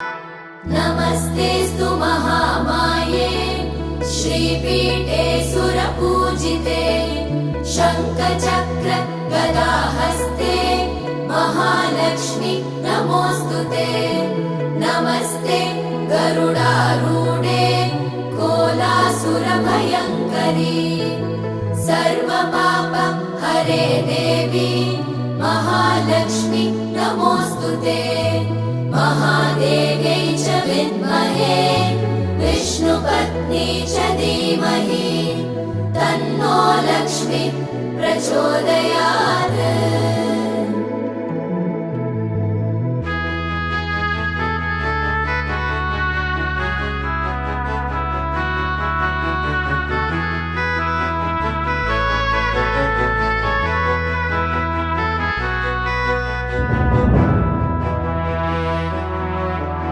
नमस्तेऽस्तु महामाये श्रीपीठे सुरपूजिते शङ्खचक्र गदाहस्ते महालक्ष्मी नमोऽस्तुते। नमस्ते गरुडारूढे कोलासुरभयङ्करी सर्वपाप हरे देवी महालक्ष्मी नमोऽस्तुते। महादेव्यै च विद्महे विष्णुपत्नी च धीमहि तन्नो लक्ष्मी प्रचोदयात्।